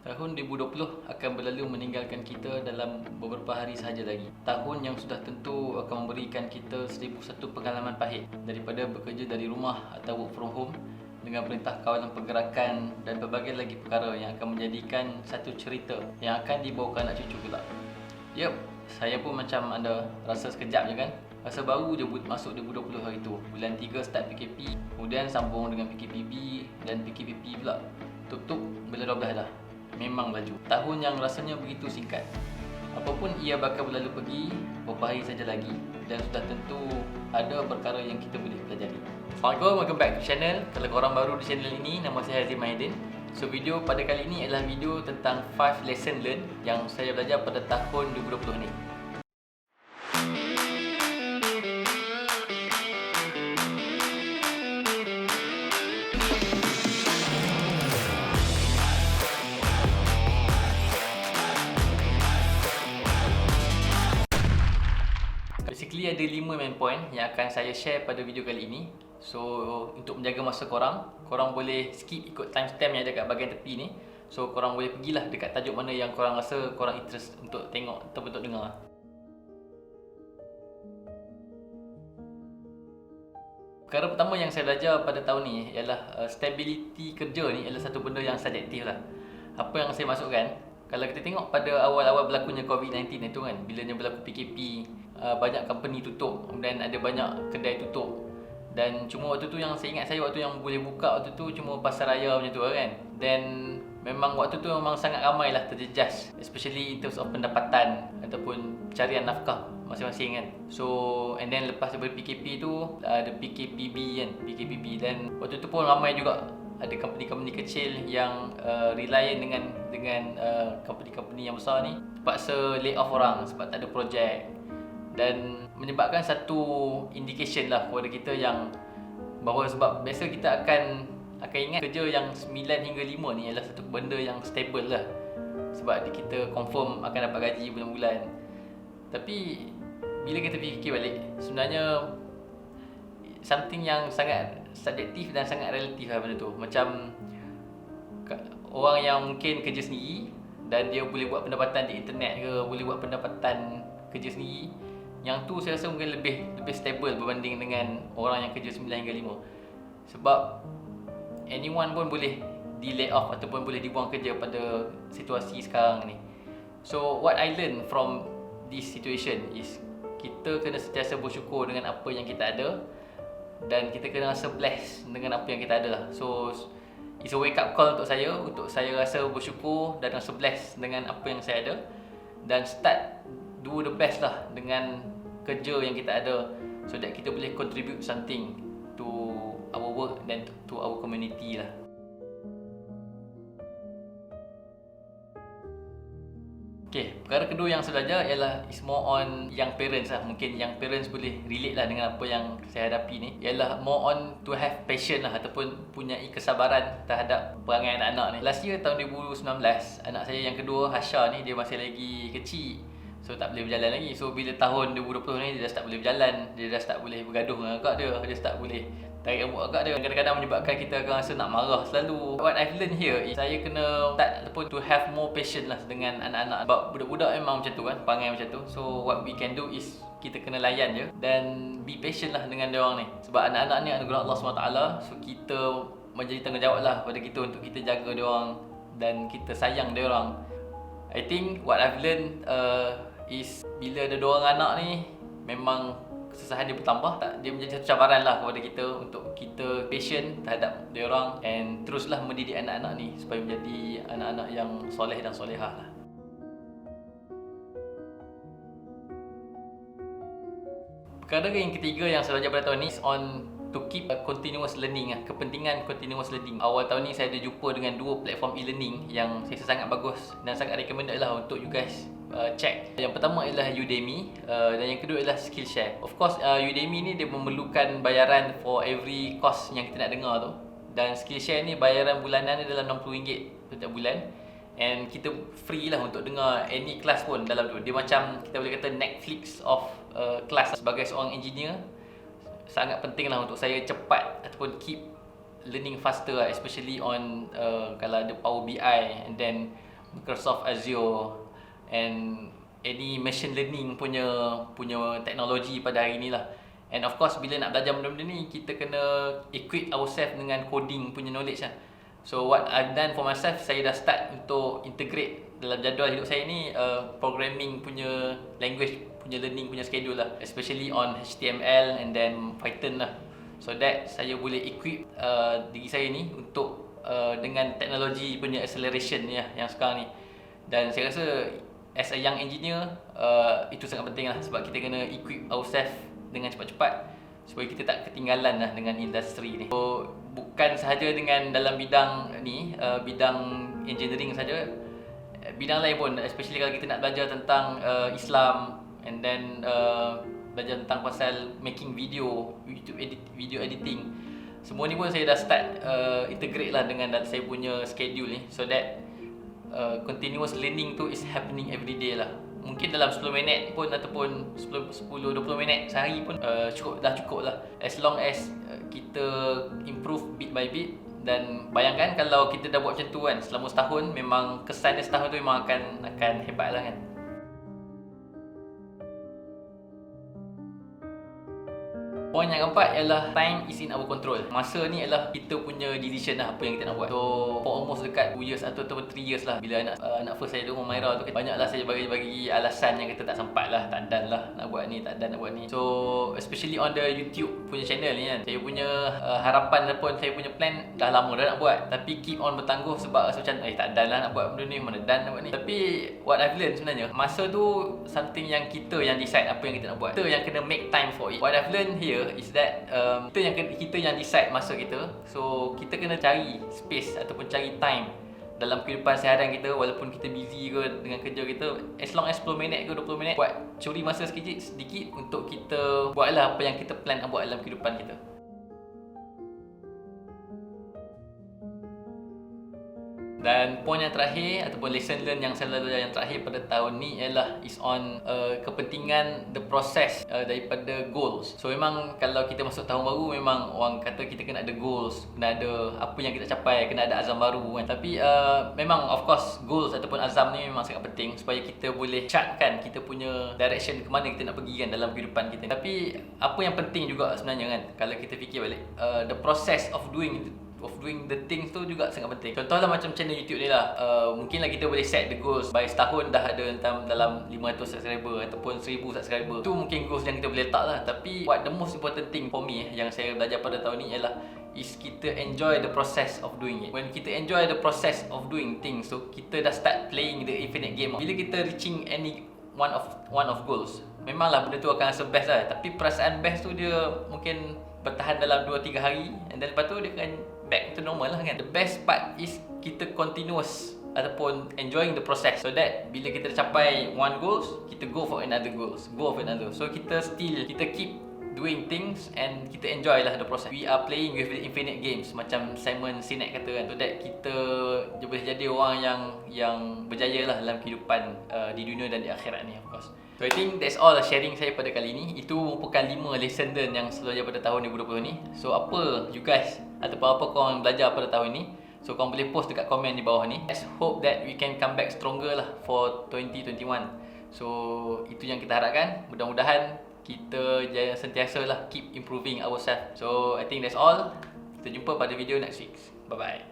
Tahun 2020 akan berlalu meninggalkan kita dalam beberapa hari sahaja lagi. Tahun yang sudah tentu akan memberikan kita 1001 pengalaman pahit daripada bekerja dari rumah atau work from home dengan perintah kawalan pergerakan dan pelbagai lagi perkara yang akan menjadikan satu cerita yang akan dibawa anak cucu kelak. Yup, saya pun macam anda rasa sekejap je kan. Rasa baru je masuk 2020 hari tu. Bulan 3 start PKP, kemudian sambung dengan PKPB dan PKPP pula. Tutup bulan 12 dah. Memang laju. Tahun yang rasanya begitu singkat. Apapun ia bakal berlalu pergi, beberapa hari saja lagi dan sudah tentu ada perkara yang kita boleh pelajari. Assalamualaikum, welcome back to channel. Kalau korang baru di channel ini, nama saya Hazim Mahidin. So video pada kali ini adalah video tentang 5 lesson learned yang saya belajar pada tahun 2020 ni. Basically ada 5 main point yang akan saya share pada video kali ini. So untuk menjaga masa korang boleh skip ikut timestamp yang ada kat bahagian tepi ni. So korang boleh pergilah dekat tajuk mana yang korang rasa korang interest untuk tengok atau untuk dengar. Perkara pertama yang saya belajar pada tahun ni ialah stability kerja ni adalah satu benda yang subjektif lah. Apa yang saya maksudkan, kalau kita tengok pada awal-awal berlakunya COVID-19 itu kan, bilanya berlaku PKP, banyak company tutup, kemudian ada banyak kedai tutup. Dan cuma waktu tu yang saya ingat saya waktu yang boleh buka waktu tu cuma pasar raya macam tu kan. Dan memang waktu tu memang sangat ramai lah terjejas, especially in terms of pendapatan ataupun carian nafkah masing-masing kan. So and then lepas daripada PKP tu ada PKPB kan, PKPB, dan waktu tu pun ramai juga ada company-company kecil yang reliant dengan company-company yang besar ni terpaksa lay off orang sebab tak ada projek, dan menyebabkan satu indication lah kepada kita yang bahawa sebab biasa kita akan ingat kerja yang 9 hingga 5 ni adalah satu benda yang stable lah sebab kita confirm akan dapat gaji bulan-bulan. Tapi bila kita fikir balik, sebenarnya something yang sangat subjektif dan sangat relatif lah benda tu. Macam orang yang mungkin kerja sendiri dan dia boleh buat pendapatan di internet ke, boleh buat pendapatan kerja sendiri, yang tu saya rasa mungkin lebih stable berbanding dengan orang yang kerja 9 hingga 5. Sebab anyone pun boleh di lay off ataupun boleh dibuang kerja pada situasi sekarang ni. So what I learn from this situation is kita kena sentiasa bersyukur dengan apa yang kita ada, dan kita kena rasa blessed dengan apa yang kita ada lah. So it's a wake up call untuk saya rasa bersyukur dan rasa blessed dengan apa yang saya ada, dan start do the best lah dengan kerja yang kita ada, so that kita boleh contribute something to our work dan to our community lah. Okay, perkara kedua yang saya belajar ialah is more on young parents lah. Mungkin young parents boleh relate lah dengan apa yang saya hadapi ni. Ialah more on to have passion lah ataupun punyai kesabaran terhadap perangai anak-anak ni. Last year tahun 2019, anak saya yang kedua Hasha ni dia masih lagi kecil, so tak boleh berjalan lagi. So bila tahun 2020 ni dia dah start boleh berjalan, dia dah start boleh bergaduh dengan kakak dia start boleh tarik rambut kakak dia. Kadang-kadang menyebabkan kita akan rasa nak marah selalu. What I've learned here is saya kena start ataupun to have more patience lah dengan anak-anak. Sebab budak-budak memang macam tu kan, perangai macam tu. So what we can do is kita kena layan je dan be patient lah dengan dia orang ni. Sebab anak-anak ni anugerah Allah SWT, so kita menjadi tanggungjawab lah pada kita untuk kita jaga dia orang dan kita sayang dia orang. I think what I've learned is bila ada 2 orang anak ni, memang kesusahan dia bertambah. Dia menjadi satu cabaran lah kepada kita untuk kita patient terhadap dia orang and teruslah mendidik anak-anak ni supaya menjadi anak-anak yang soleh dan solehah lah. Perkara yang ketiga yang saya belajar pada tahun ni is on to keep a continuous learning lah, kepentingan continuous learning. Awal tahun ni saya ada jumpa dengan 2 platform e-learning yang saya rasa sangat bagus dan sangat recommended lah untuk you guys check. Yang pertama ialah Udemy dan yang kedua ialah Skillshare. Of course Udemy ni dia memerlukan bayaran for every course yang kita nak dengar tu, dan Skillshare ni bayaran bulanan dia dalam RM60 setiap bulan, and kita free lah untuk dengar any class pun dalam tu. Dia macam kita boleh kata Netflix of class. Sebagai seorang engineer, sangat penting lah untuk saya cepat ataupun keep learning faster lah, especially on kalau ada Power BI and then Microsoft Azure and any machine learning punya teknologi pada hari ni lah. And of course bila nak belajar benda-benda ni, kita kena equip ourselves dengan coding punya knowledge lah. So what I've done for myself, saya dah start untuk integrate dalam jadual hidup saya ni programming punya language, punya learning punya schedule lah, especially on HTML and then Python lah, so that saya boleh equip diri saya ni untuk dengan teknologi punya acceleration ni lah yang sekarang ni. Dan saya rasa as a young engineer itu sangat penting lah, sebab kita kena equip ourselves dengan cepat-cepat supaya kita tak ketinggalan lah dengan industri ni. So bukan sahaja dengan dalam bidang ni, bidang engineering saja, bidang lain pun, especially kalau kita nak belajar tentang Islam and then belajar tentang pasal making video, video editing, semua ni pun saya dah start integrate lah dengan saya punya schedule ni, so that continuous learning tu is happening every day lah. Mungkin dalam 10 minit pun ataupun 10-20 minit sehari pun cukup lah, as long as kita improve bit by bit. Dan bayangkan kalau kita dah buat macam tu kan selama setahun, memang kesan dia setahun tu memang akan hebat lah kan. Poin yang keempat ialah time is in our control. Masa ni ialah kita punya decision lah apa yang kita nak buat. So for almost dekat 2 years ataupun 3 years lah, bila anak first saya tu, Humaira tu, banyak lah saya bagi alasan yang kita tak sempat lah, tak dan lah nak buat ni, tak dan nak buat ni. So especially on the YouTube punya channel ni kan, saya punya harapan ataupun saya punya plan dah lama dah nak buat, tapi keep on bertangguh sebab rasa macam tak dan lah nak buat benda ni, mana dan nak buat ni. Tapi what I've learned sebenarnya, masa tu something yang kita yang decide apa yang kita nak buat, kita yang kena make time for it. What I've learned here is that kita yang decide masa kita. So kita kena cari space ataupun cari time dalam kehidupan seharian kita, walaupun kita busy ke dengan kerja kita, as long as 10 minit ke 20 minit, curi masa sedikit untuk kita buatlah apa yang kita plan nak buat dalam kehidupan kita. Dan poin yang terakhir ataupun lesson learn yang saya belajar yang terakhir pada tahun ni ialah is on kepentingan the process daripada goals. So memang kalau kita masuk tahun baru, memang orang kata kita kena ada goals, kena ada apa yang kita capai, kena ada azam baru kan. Tapi memang of course goals ataupun azam ni memang sangat penting supaya kita boleh chartkan kita punya direction ke mana kita nak pergi kan dalam kehidupan kita. Tapi apa yang penting juga sebenarnya kan, kalau kita fikir balik, the process of doing the things tu juga sangat penting. Contohlah macam channel YouTube ni lah, mungkinlah kita boleh set the goals by setahun dah ada dalam 500 subscriber ataupun 1000 subscriber. Tu mungkin goals yang kita boleh letak lah. Tapi what the most important thing for me yang saya belajar pada tahun ni ialah is kita enjoy the process of doing it. When kita enjoy the process of doing things, so kita dah start playing the infinite game. Bila kita reaching any one of goals, memanglah benda tu akan rasa best lah. Tapi perasaan best tu dia mungkin bertahan dalam 2-3 hari, and then lepas tu dia akan back to normal lah kan. The best part is kita continuous ataupun enjoying the process, so that bila kita capai one goals, kita go for another. So kita keep doing things and kita enjoy lah the process. We are playing with the infinite games, macam Simon Sinek kata kan, so that kita boleh jadi orang yang berjaya lah dalam kehidupan di dunia dan di akhirat ni, of course. So I think that's all sharing saya pada kali ni. Itu merupakan 5 lesson learn yang saya belajar pada tahun 2020 ni. So apa you guys ataupun apa korang belajar pada tahun ni, so korang boleh post dekat komen di bawah ni. Let's hope that we can come back stronger lah for 2021. So itu yang kita harapkan. Mudah-mudahan kita sentiasa lah keep improving ourselves. So I think that's all. Kita jumpa pada video next week. Bye bye.